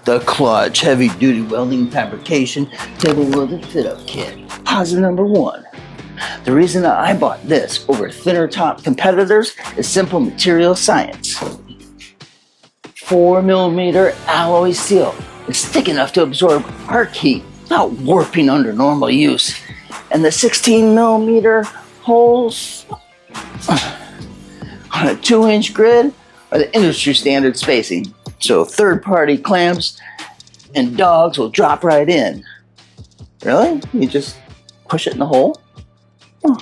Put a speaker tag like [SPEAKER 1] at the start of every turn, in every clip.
[SPEAKER 1] The Klutch Heavy Duty Welding Fabrication Table with a fit-up kit. Positive number one. The reason that I bought this over thinner top competitors is simple material science. 4mm alloy steel is thick enough to absorb arc heat without warping under normal use. And the 16mm holes on a 2-inch grid are the industry standard spacing. So third-party clamps and dogs will drop right in. Really? You just push it in the hole? Oh.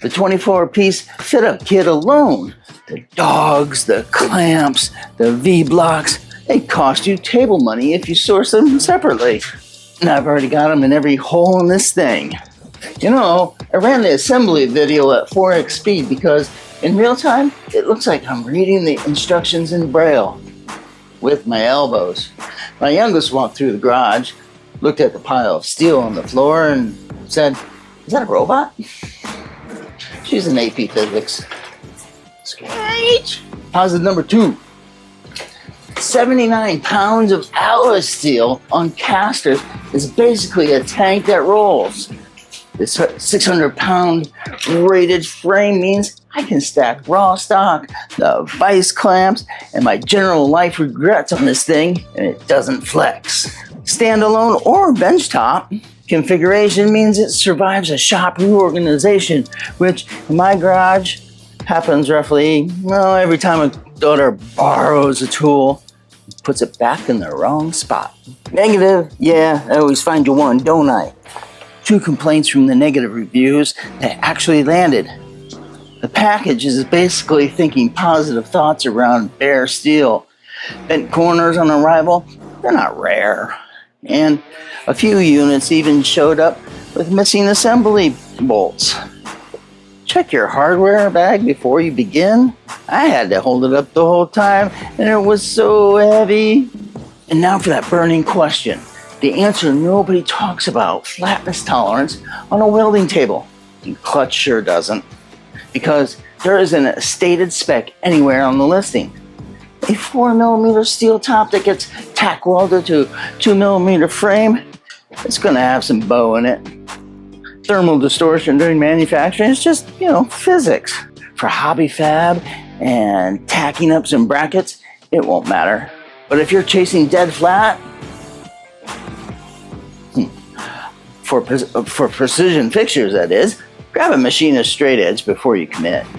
[SPEAKER 1] The 24-piece fit-up kit alone, the dogs, the clamps, the V-blocks, they cost you table money if you source them separately. And I've already got them in every hole in this thing. You know, I ran the assembly video at 4x speed because in real time, it looks like I'm reading the instructions in Braille with my elbows. My youngest walked through the garage, looked at the pile of steel on the floor and said, "Is that a robot?" She's in AP Physics. Screech! Positive number two. 79 pounds of alloy steel on casters is basically a tank that rolls. This 600-pound rated frame means I can stack raw stock, the vice clamps, and my general life regrets on this thing, and it doesn't flex. Standalone or benchtop configuration means it survives a shop reorganization, which in my garage happens roughly, well, every time a daughter borrows a tool, puts it back in the wrong spot. Negative, yeah, I always find you one, don't I? 2 complaints from the negative reviews that actually landed. The package is basically thinking positive thoughts around bare steel. Bent corners on arrival, they're not rare. And a few units even showed up with missing assembly bolts. Check your hardware bag before you begin. I had to hold it up the whole time and it was so heavy. And now for that burning question. The answer nobody talks about, flatness tolerance on a welding table. And Klutch sure doesn't. Because there isn't a stated spec anywhere on the listing. A 4mm steel top that gets tack welded to 2mm frame, it's gonna have some bow in it. Thermal distortion during manufacturing is just, physics. For hobby fab and tacking up some brackets, it won't matter. But if you're chasing dead flat, for precision fixtures that is, grab a machinist straight edge before you commit.